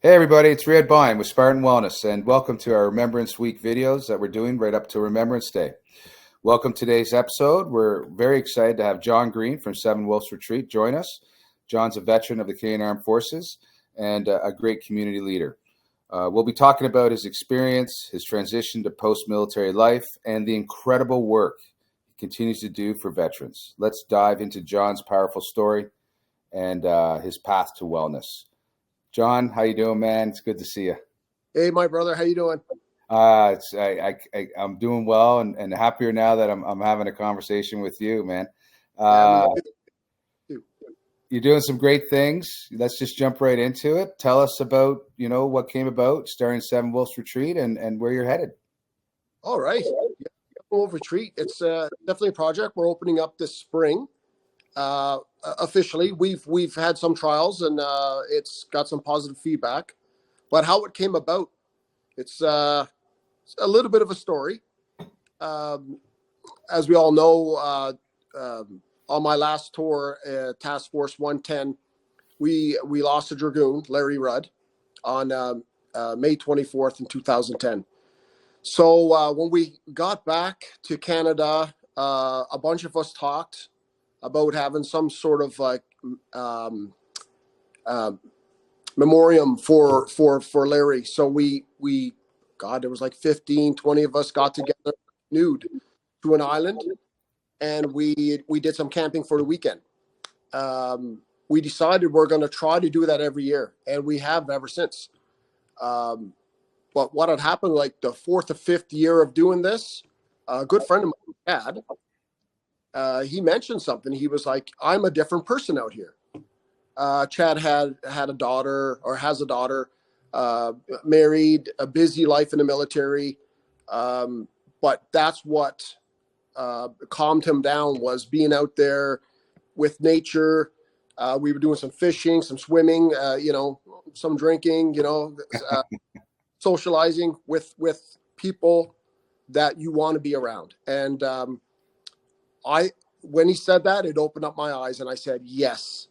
Hey everybody, it's Riad with Spartan Wellness, and welcome to our Remembrance Week videos that we're doing right up to Remembrance Day. Welcome to today's episode. We're very excited to have John Green from Seven Wolves Retreat join us. John's a veteran of the Canadian Armed Forces and a great community leader. We'll be talking about his experience, his transition to post-military life, and the incredible work he continues to do for veterans. Let's dive into John's powerful story and his path to wellness. John, how you doing, man? It's good to see you. Hey, my brother, how you doing? I'm doing well and happier now that I'm having a conversation with you, man. Yeah, me too. You're doing some great things. Let's just jump right into it. Tell us about, what came about starting Seven Wolves Retreat and where you're headed. All right. Yeah, Wolf Retreat. It's definitely a project we're opening up this spring. Officially, we've had some trials and it's got some positive feedback. But how it came about, it's a little bit of a story. As we all know, on my last tour, Task Force 110, we lost a Dragoon, Larry Rudd, on May 24th in 2010. So when we got back to Canada, a bunch of us talked about having some sort of like memoriam for Larry. So God, there was like 15, 20 of us got together, nude to an island, and we did some camping for the weekend. We decided we're going to try to do that every year, and we have ever since. But what had happened, like the fourth or fifth year of doing this, a good friend of mine, Chad, he mentioned something. He was like, "I'm a different person out here." Chad had a daughter, or has a daughter, married, a busy life in the military. But that's what calmed him down, was being out there with nature. We were doing some fishing, some swimming, some drinking, socializing with people that you want to be around. And when he said that, it opened up my eyes, and I said, yes,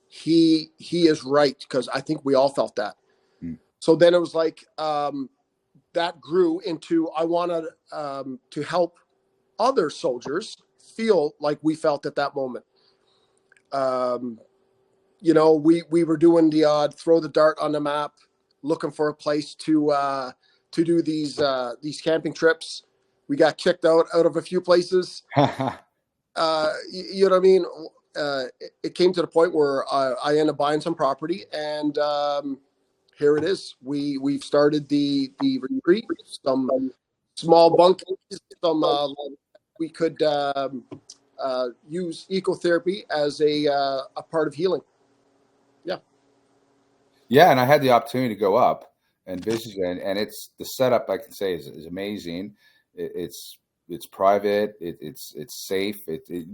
he is right, because I think we all felt that. So then it was like that grew into, I wanted to help other soldiers feel like we felt at that moment. We were doing the odd throw the dart on the map, looking for a place to do these camping trips. We got kicked out of a few places. You know what I mean? It came to the point where I ended up buying some property, and here it is. We've started the retreat, some small bunks, some we could use ecotherapy as a part of healing. Yeah, and I had the opportunity to go up and visit, and it's the setup, I can say, is amazing. It's private. It's safe.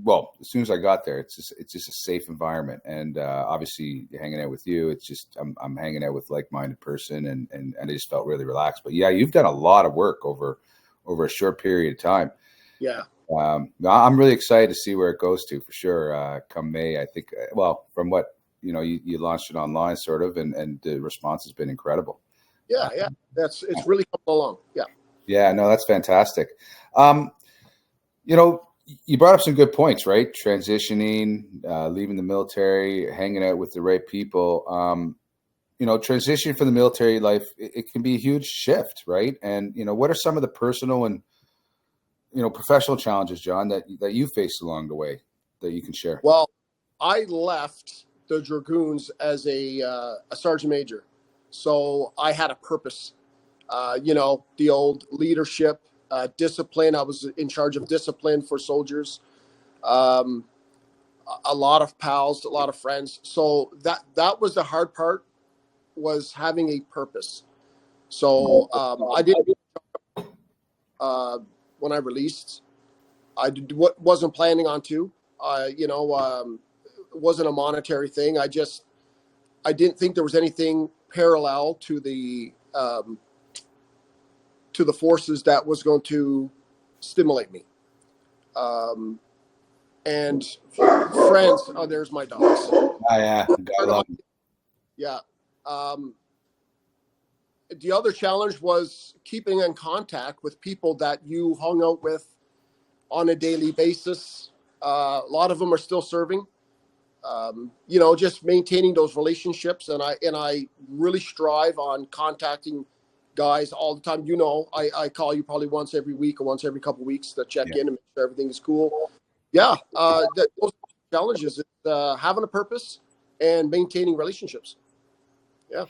Well, as soon as I got there, it's just a safe environment. And obviously, hanging out with you, it's just I'm hanging out with like-minded person, and I just felt really relaxed. But yeah, you've done a lot of work over a short period of time. Yeah. I'm really excited to see where it goes to, for sure. Come May, I think. Well, from what you launched it online, sort of, and the response has been incredible. Yeah. It's really coming along. Yeah. Yeah, no, that's fantastic. You brought up some good points, right? Transitioning, leaving the military, hanging out with the right people. Transitioning from the military life, it can be a huge shift, right? And, what are some of the personal and, professional challenges, John, that you faced along the way that you can share? Well, I left the Dragoons as a sergeant major. So I had a purpose, the old leadership, discipline. I was in charge of discipline for soldiers. A lot of pals, a lot of friends. So that was the hard part, was having a purpose. So I did when I released. Wasn't planning on to. It wasn't a monetary thing. I didn't think there was anything parallel to the forces that was going to stimulate me. And friends. Oh, there's my dogs. Oh, yeah, I love it. Yeah. the other challenge was keeping in contact with people that you hung out with on a daily basis. A lot of them are still serving. Just maintaining those relationships, and I really strive on contacting guys all the time. I call you probably once every week or once every couple of weeks to check Yeah. in and make sure everything is cool. Yeah, those challenges is having a purpose and maintaining relationships. Yeah.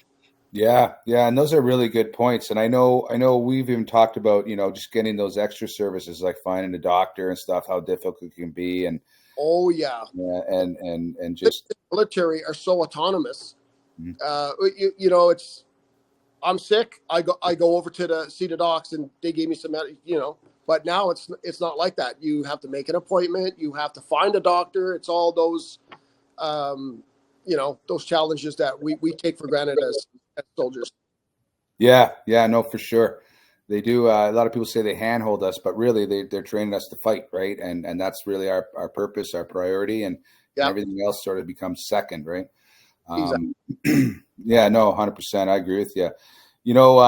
Yeah, and those are really good points. And I know we've even talked about, just getting those extra services like finding a doctor and stuff, how difficult it can be, and Oh yeah. and just The military are so autonomous. Mhm. It's I'm sick. I go over to see the docs, and they gave me some. But now it's not like that. You have to make an appointment. You have to find a doctor. It's all those those challenges that we take for granted as soldiers. Yeah, no, for sure. They do. A lot of people say they handhold us, but really they're training us to fight, right? And that's really our purpose, our priority, and Yeah, everything else sort of becomes second, right? exactly. Yeah, no, 100%. I agree with you. You know,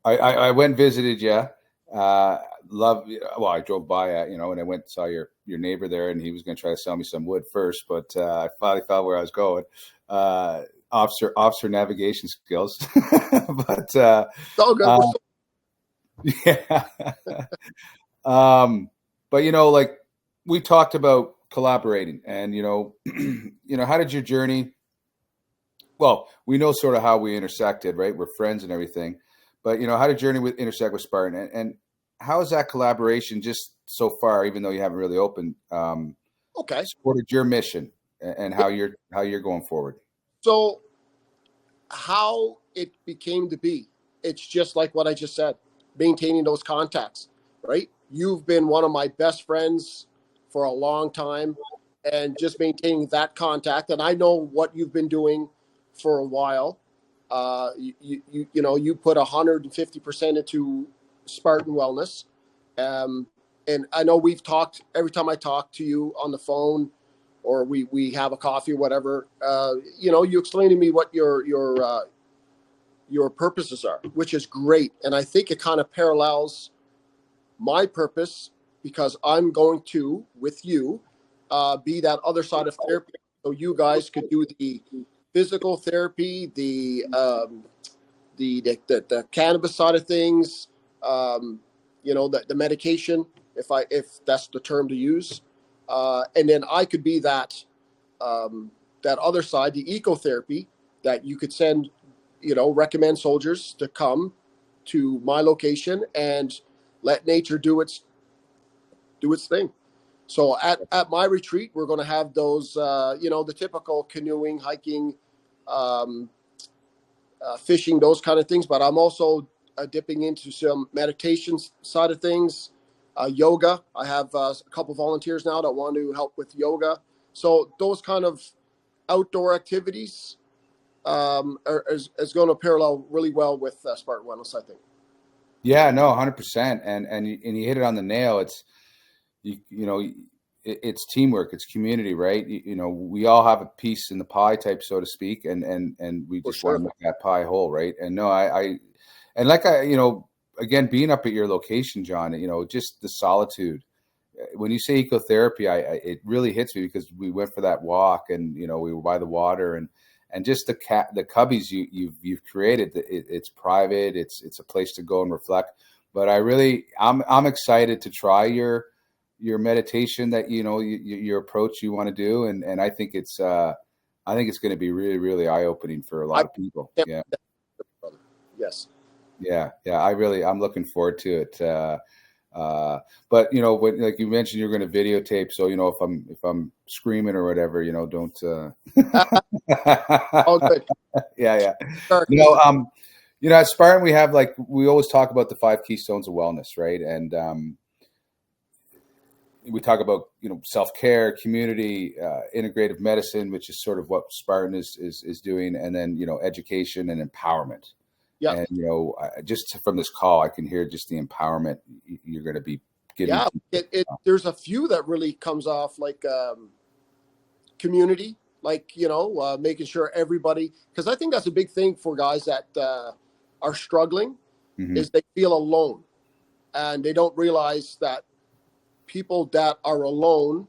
I went and visited you. Love. Well, I drove by, and I went and saw your neighbor there, and he was going to try to sell me some wood first, but I finally found where I was going. Officer navigation skills, but It's all good. We're yeah. But like we talked about collaborating, and how did your journey? Well, we know sort of how we intersected, right? We're friends and everything, but how did journey intersect with Spartan, and how is that collaboration just so far, even though you haven't really opened, okay. supported your mission and how you're going forward? So how it became to be, it's just like what I just said, maintaining those contacts, right? You've been one of my best friends for a long time, and just maintaining that contact. And I know what you've been doing for a while. You put 150% into Spartan Wellness. Um, and I know we've talked every time I talk to you on the phone, or we have a coffee or whatever. You explain to me what your purposes are, which is great. And I think it kind of parallels my purpose, because I'm going to, with you, be that other side of therapy. So you guys could do the physical therapy, the cannabis side of things, the medication, if that's the term to use, and then I could be that other side, the ecotherapy, that you could send, recommend soldiers to come to my location and let nature do its thing. So at my retreat, we're going to have those, the typical canoeing, hiking, um, fishing, those kind of things. But I'm also dipping into some meditation side of things, yoga. I have a couple volunteers now that want to help with yoga. So those kind of outdoor activities is going to parallel really well with Spartan Wellness, I think. Yeah, no, 100%. And you hit it on the nail. It's it's teamwork, it's community, right? We all have a piece in the pie type, so to speak, and we For just want sure. to make that pie whole, right? And no, and like again, being up at your location, John, just the solitude. When you say ecotherapy, it really hits me, because we went for that walk, and we were by the water, and just the cubbies you've created. It's private. It's a place to go and reflect. But I'm excited to try your meditation, that your approach you want to do, and I think it's going to be really, really eye opening for a I lot of people. can't. Yeah. Yes. Yeah, I'm looking forward to it. But when, like you mentioned, you're going to videotape. So if I'm screaming or whatever, don't. All good. Yeah. Dark. At Spartan, we always talk about the 5 keystones of wellness, right? And we talk about self-care, community, integrative medicine, which is sort of what Spartan is doing, and then education and empowerment. Yeah. And just from this call, I can hear just the empowerment you're going to be giving. Yeah, there's a few that really comes off like community, like making sure everybody, because I think that's a big thing for guys that are struggling Mm-hmm. is they feel alone, and they don't realize that people that are alone,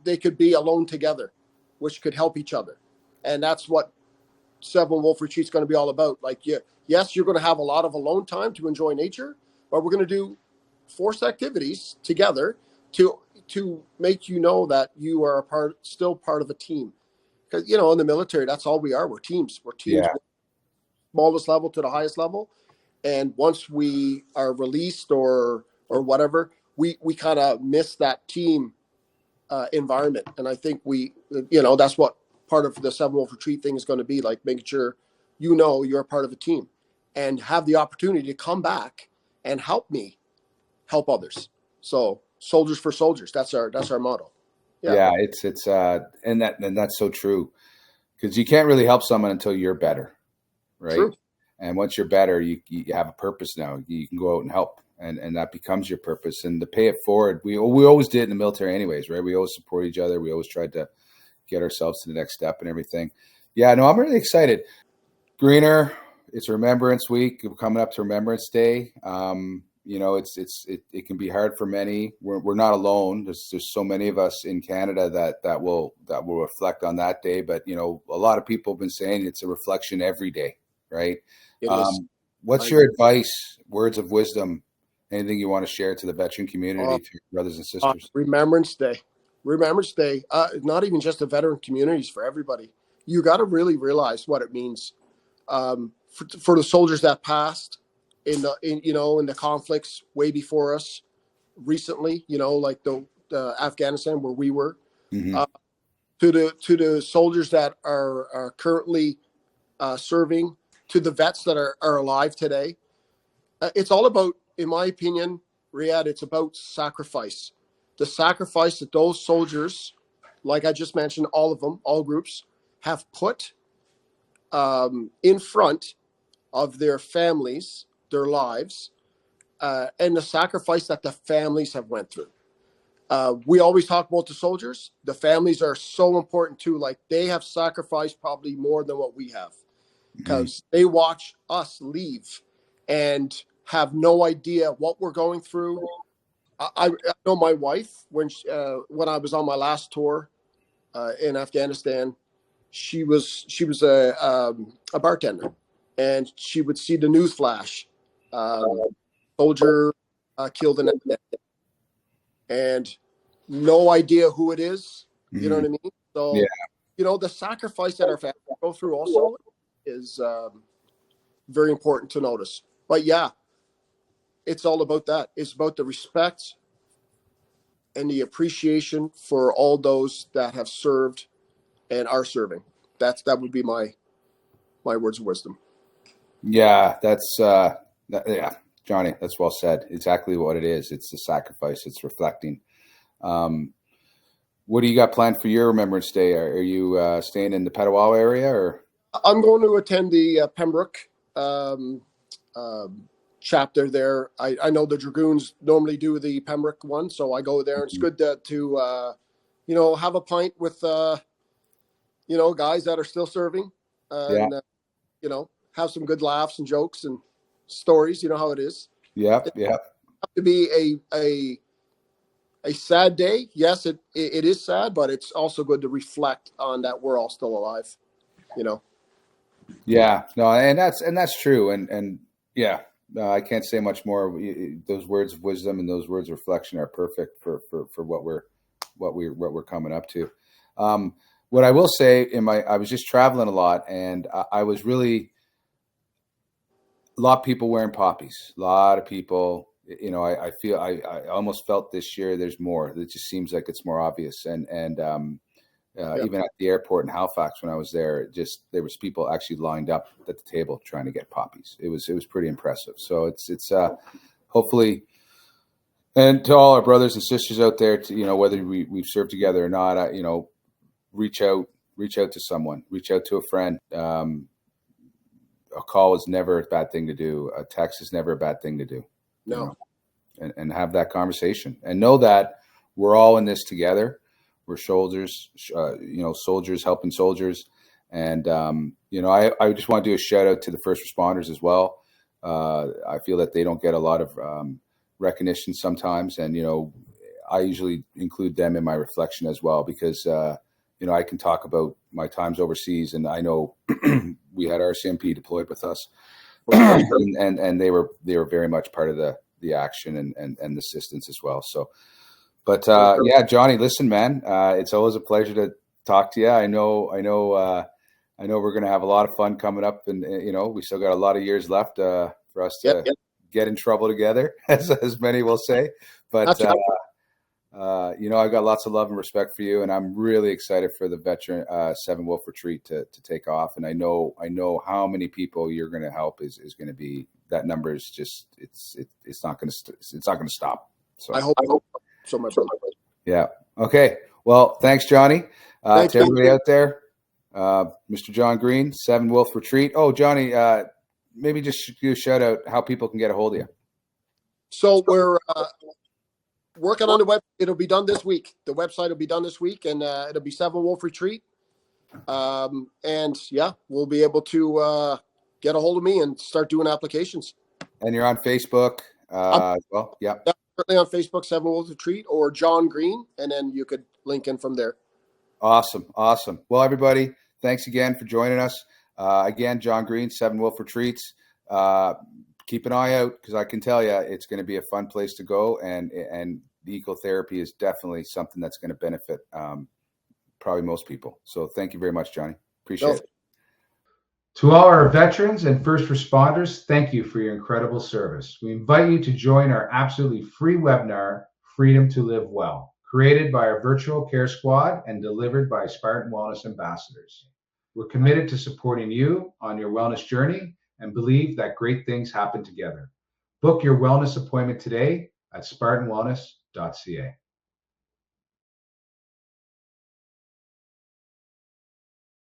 they could be alone together, which could help each other. And that's what Seven Wolf Retreat is going to be all about. Like, yes, you're going to have a lot of alone time to enjoy nature, but we're going to do forced activities together to make you know that you are still part of a team. Because in the military, that's all we are. We're teams. We're teams, Yeah. smallest level to the highest level. And once we are released or whatever, we kind of miss that team environment. And I think that's what part of the Seven Wolf Retreat thing is going to be, like making sure you're a part of a team and have the opportunity to come back and help others. So soldiers for soldiers, that's our motto. Yeah, it's and that's so true, because you can't really help someone until you're better, right? True. And once you're better, you have a purpose now. You can go out and help, and that becomes your purpose. And to pay it forward, we always did in the military anyways, right? We always support each other. We always tried to get ourselves to the next step and everything. Yeah, no, I'm really excited. Greener, it's Remembrance Week. We're coming up to Remembrance Day. It can be hard for many. We're not alone. There's so many of us in Canada that will reflect on that day. But a lot of people have been saying it's a reflection every day, right? It is. What's your advice, words of wisdom, anything you want to share to the veteran community, to your brothers and sisters? Remembrance Day. Remembrance Day, not even just the veteran communities, for everybody. You got to really realize what it means for the soldiers that passed in the conflicts way before us recently. Like the Afghanistan, where we were. Mm-hmm. To the soldiers that are currently serving, to the vets that are alive today. It's all about, in my opinion, Riad, it's about sacrifice. The sacrifice that those soldiers, like I just mentioned, all of them, all groups, have put in front of their families, their lives, and the sacrifice that the families have went through. We always talk about the soldiers. The families are so important too. Like, they have sacrificed probably more than what we have, because they watch us leave and have no idea what we're going through. I know my wife, when I was on my last tour in Afghanistan, she was a bartender, and she would see the news flash, soldier killed in Afghanistan, and no idea who it is. You know what I mean? So, yeah. The sacrifice that our families go through also is very important to notice. But yeah, it's all about that. It's about the respect and the appreciation for all those that have served and are serving. That would be my words of wisdom. Yeah, yeah, Johnny, that's well said. Exactly what it is. It's the sacrifice. It's reflecting. What do you got planned for your Remembrance Day? Are you staying in the Petawawa area, or? I'm going to attend the Pembroke chapter there. I know the Dragoons normally do the Pembroke one, so I go there. It's good to have a pint with guys that are still serving, and have some good laughs and jokes and stories. You know how it is. Yeah. It have to be a sad day. Yes, it is sad, but it's also good to reflect on that we're all still alive. Yeah, no, and that's true, and yeah, I can't say much more. Those words of wisdom and those words of reflection are perfect for what we're coming up to. What I will say, I was just traveling a lot, and I was really, a lot of people wearing poppies, a lot of people. I feel I almost felt this year there's more. It just seems like it's more obvious, and even at the airport in Halifax when I was there, there was people actually lined up at the table trying to get poppies. It was pretty impressive. So it's hopefully, and to all our brothers and sisters out there, to whether we've served together or not, reach out to someone, reach out to a friend. A call is never a bad thing to do. A text is never a bad thing to do. No, and have that conversation, and know that we're all in this together. We're soldiers, soldiers helping soldiers, And, I just want to do a shout out to the first responders as well. I feel that they don't get a lot of recognition sometimes. And, I usually include them in my reflection as well, because, I can talk about my times overseas, and I know we had RCMP deployed with us, and they were very much part of the action and the assistance as well. So, but yeah, Johnny, listen, man, it's always a pleasure to talk to you. I know we're going to have a lot of fun coming up, and we still got a lot of years left for us to get in trouble together, as many will say. But I've got lots of love and respect for you, and I'm really excited for the veteran 7 Wolf Retreat to take off. And I know how many people you're going to help is going to be. That number is just it's not going to stop. So I hope so, my brother. Yeah. Okay. Well, thanks, Johnny. To everybody out there, Mr. John Green, 7 Wolf Retreat. Oh, Johnny, maybe just do a shout out how people can get a hold of you. So we're working on the web. It'll be done this week. The website will be done this week, and it'll be 7 Wolf Retreat. And yeah, we'll be able to get a hold of me and start doing applications. And you're on Facebook as well? Yeah. Certainly on Facebook, 7 Wolf Retreat, or John Green, and then you could link in from there. Awesome. Well, everybody, thanks again for joining us. Again, John Green, 7 Wolf Retreats. Keep an eye out, because I can tell you it's going to be a fun place to go, and the ecotherapy is definitely something that's going to benefit probably most people. So thank you very much, Johnny. Appreciate it. To all our veterans and first responders, thank you for your incredible service. We invite you to join our absolutely free webinar, Freedom to Live Well, created by our virtual care squad and delivered by Spartan Wellness ambassadors. We're committed to supporting you on your wellness journey and believe that great things happen together. Book your wellness appointment today at spartanwellness.ca.